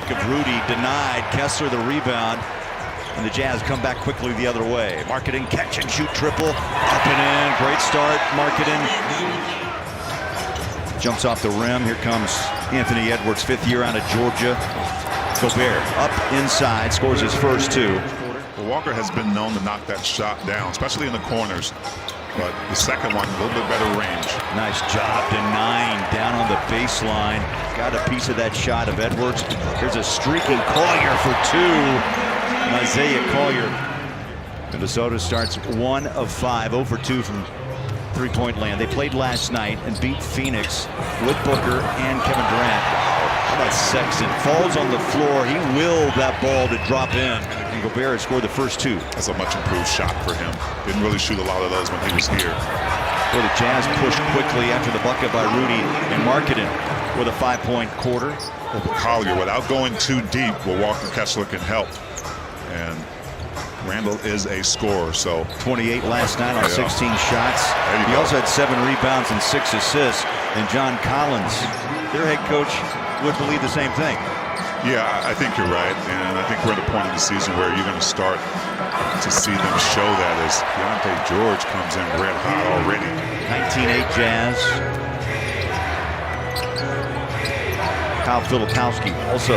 back of Rudy, denied. Kessler the rebound. And the Jazz come back quickly the other way. Marketing, catch and shoot triple. Up and in. Great start. Marketing. Jumps off the rim. Here comes Anthony Edwards, fifth year out of Georgia. Gobert up inside, scores his first two. Well, Walker has been known to knock that shot down, especially in the corners. But the second one, a little bit better range. Nice job, denying down on the baseline. Got a piece of that shot of Edwards. There's a streaking Collier for two. Isaiah Collier. Minnesota starts 1 of 5, 0 for 2 from three-point land. They played last night and beat Phoenix with Booker and Kevin Durant. How about Sexton? Falls on the floor. He willed that ball to drop in. And Gobert scored the first two. That's a much improved shot for him. Didn't really shoot a lot of those when he was here. Well, the Jazz pushed quickly after the bucket by Rudy and Markkanen with a 5-point quarter. Well, Collier, without going too deep, well, Walker Kessler can help. And Randall is a scorer, so 28 last night on 16 shots. He also had 7 rebounds and 6 assists. And John Collins, their head coach, would believe the same thing. Yeah, I think you're right, and I think we're at a point in the season where you're going to start to see them show that as Keontae George comes in red hot already. 19-8 Jazz. Kyle Filipowski also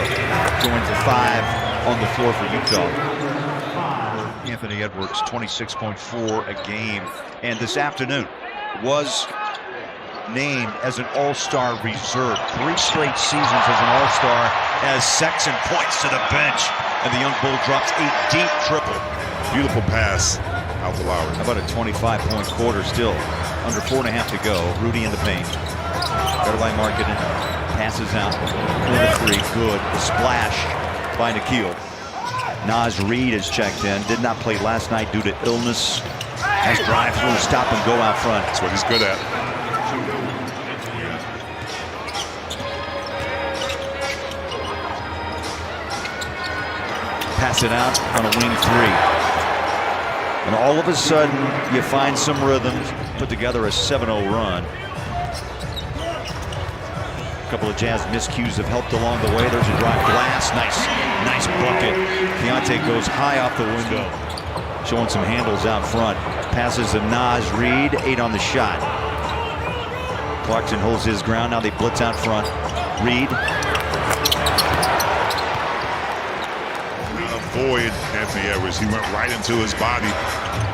joins the 5 on the floor for Utah. Anthony Edwards, 26.4 a game, and this afternoon was named as an all-star reserve. 3 straight seasons as an all-star as Sexton points to the bench, and the young bull drops a deep triple. Beautiful pass out to Lowry. How about a 25-point quarter still? Under 4.5 to go. Rudy in the paint. Better by Markkanen. Passes out. Corner 3. Good. The splash by Nikhil. Naz Reid is checked in. Did not play last night due to illness. Nice drive through, stop and go out front. That's what he's good at. Pass it out on a wing 3. And all of a sudden, you find some rhythms, put together a 7-0 run. A couple of Jazz miscues have helped along the way. There's a drive glass. Nice bucket. Keontae goes high off the window. Showing some handles out front. Passes to Naz Reid. 8 on the shot. Clarkson holds his ground. Now they blitz out front. Reid. Avoid Anthony Edwards. He went right into his body.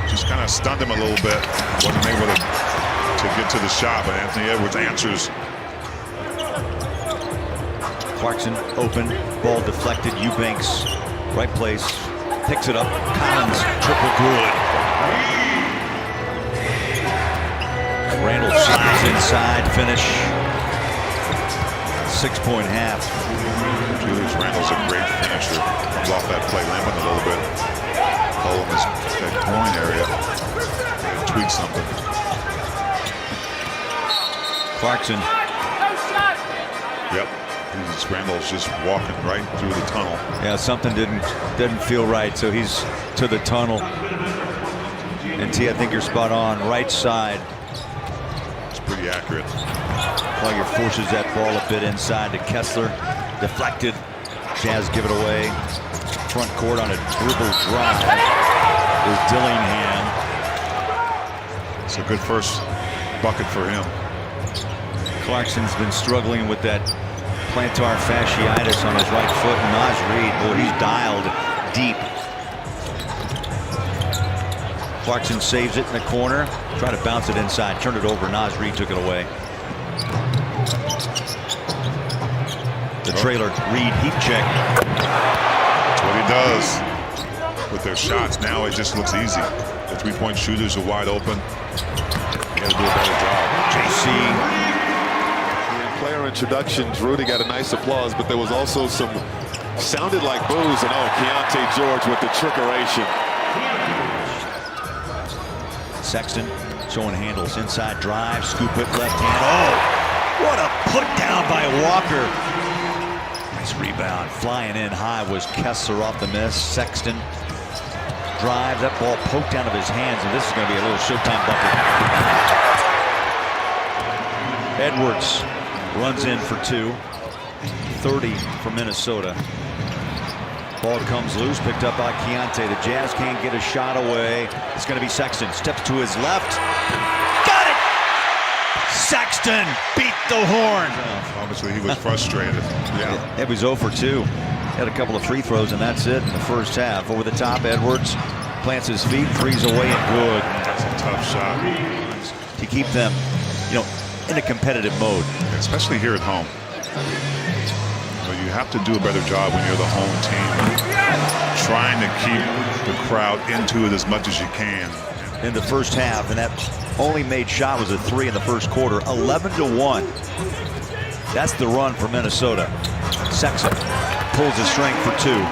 Just kind of stunned him a little bit. Wasn't able to get to the shot, but Anthony Edwards answers. Clarkson open, ball deflected. Eubanks, right place, picks it up. Collins, triple good. Randall slides inside, finish. 6-point half. Julius Randall's a great finisher. Comes off that play, limping a little bit. Pull in his groin area. Tweak something. Clarkson. Yep. Randall's just walking right through the tunnel. Yeah, something didn't feel right, so he's to the tunnel. And T, I think you're spot on. Right side. It's pretty accurate. Collier forces that ball a bit inside to Kessler. Deflected. Jazz give it away. Front court on a dribble drive. There's Dillingham. It's a good first bucket for him. Clarkson's been struggling with that plantar fasciitis on his right foot. And Naz Reid, boy, he's dialed deep. Clarkson saves it in the corner. Try to bounce it inside. Turn it over. Naz Reid took it away. The trailer, Reid, heat check. That's what he does with their shots. Now it just looks easy. The three-point shooters are wide open. You got to do a better job. JC. Player introductions, Rudy got a nice applause, but there was also some sounded like boos, and Keontae George with the trickeration. Sexton showing handles, inside drive, scoop it, left hand. Oh, what a put down by Walker. Nice rebound, flying in high was Kessler off the miss. Sexton drive, that ball poked out of his hands, and this is going to be a little Showtime bucket. Edwards runs in for 2. 30 for Minnesota. Ball comes loose, picked up by Keontae. The Jazz can't get a shot away. It's going to be Sexton. Steps to his left. Got it! Sexton beat the horn. Obviously, he was frustrated. Yeah. It was 0 for 2. Had a couple of free throws, and that's it in the first half. Over the top, Edwards plants his feet, threes away, and good. That's a tough shot. To keep them, in a competitive mode. Especially here at home. You have to do a better job when you're the home team, trying to keep the crowd into it as much as you can. In the first half, and that only made shot was a 3 in the first quarter. 11-1. That's the run for Minnesota. Sexton pulls the string for 2.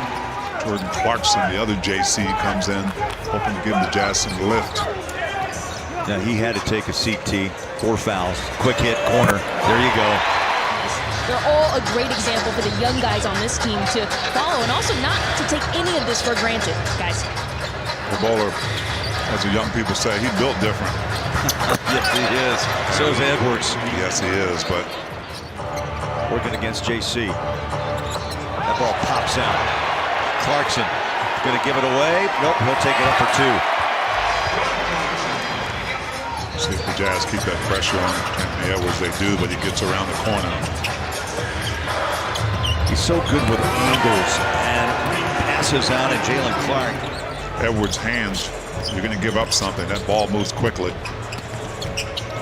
Jordan Clarkson, the other JC, comes in, hoping to give the Jazz some lift. Now he had to take a seat, T. 4 fouls. Quick hit, corner. There you go. They're all a great example for the young guys on this team to follow, and also not to take any of this for granted, guys. The bowler, as the young people say, he built different. Yes, he is. So is Edwards. Yes, he is, but working against JC. That ball pops out. Clarkson going to give it away. Nope, he'll take it up for 2. See if the Jazz keep that pressure on Anthony Edwards. They do, but he gets around the corner. He's so good with angles and passes out at Jalen Clark. Edwards' hands, you're going to give up something. That ball moves quickly.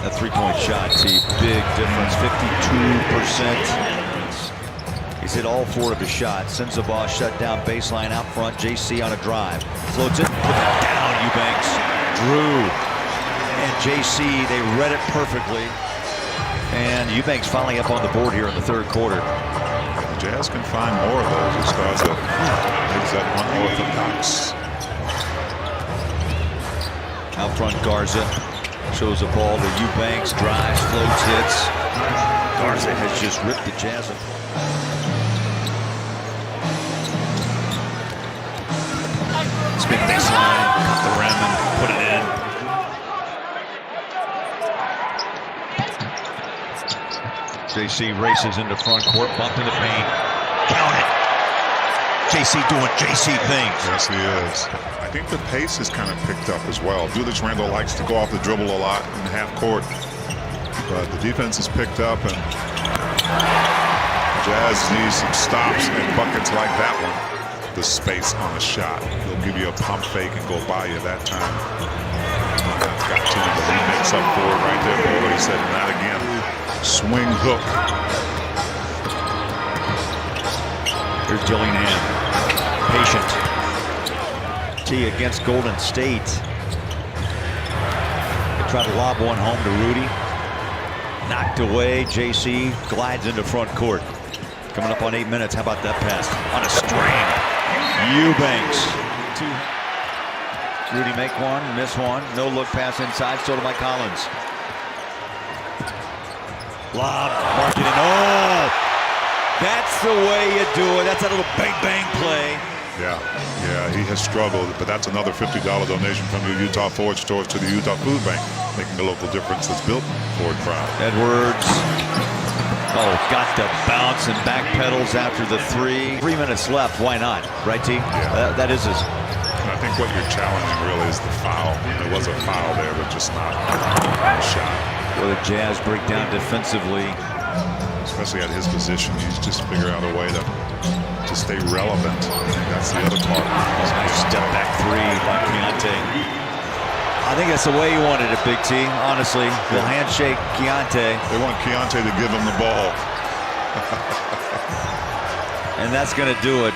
That three-point shot, T, big difference, 52%. He's hit all 4 of his shots. Sends the ball shut down, baseline out front. JC on a drive. Floats it, put it down, Eubanks. Drew and JC, they read it perfectly. And Eubanks finally up on the board here in the third quarter. The Jazz can find more of those as far as that unorthodox. Out front, Garza shows the ball to Eubanks, drives, floats, hits. Garza has just ripped the Jazz. Spin baseline, cut the rim and put it in. JC races into front court, bump in the paint. Count it. JC doing JC things. Yes, he is. I think the pace has kind of picked up as well. Julius Randle likes to go off the dribble a lot in half court, but the defense has picked up, and Jazz needs some stops and buckets like that one. The space on a shot. He'll give you a pump fake and go by you that time. Got to him, but he makes up for it right there. Boy, he said, not again. Swing hook. Here's Dillingham. Patient. T against Golden State. They try to lob one home to Rudy. Knocked away. JC glides into front court. Coming up on 8 minutes. How about that pass? On a string. Eubanks. 2. Rudy make one, miss one. No look pass inside. Still to Mike Collins. Lob. Mark it in. Oh! That's the way you do it. That's a little bang-bang play. Yeah, he has struggled, but that's another $50 donation from your Utah Ford stores to the Utah Food Bank, making a local difference that's built Ford proud. Edwards. Oh, got the bounce and back pedals after the 3. 3 minutes left. Why not? Right, T? Yeah. That is his. And I think what you're challenging really is the foul. There was a foul there, but just not a shot. Well, the Jazz break down defensively. Especially at his position, he's just figuring out a way to stay relevant. I think that's the other part. Nice step back 3 by Keontae. I think that's the way he wanted it, Big T, honestly. He'll handshake Keontae. They want Keontae to give him the ball. And that's going to do it.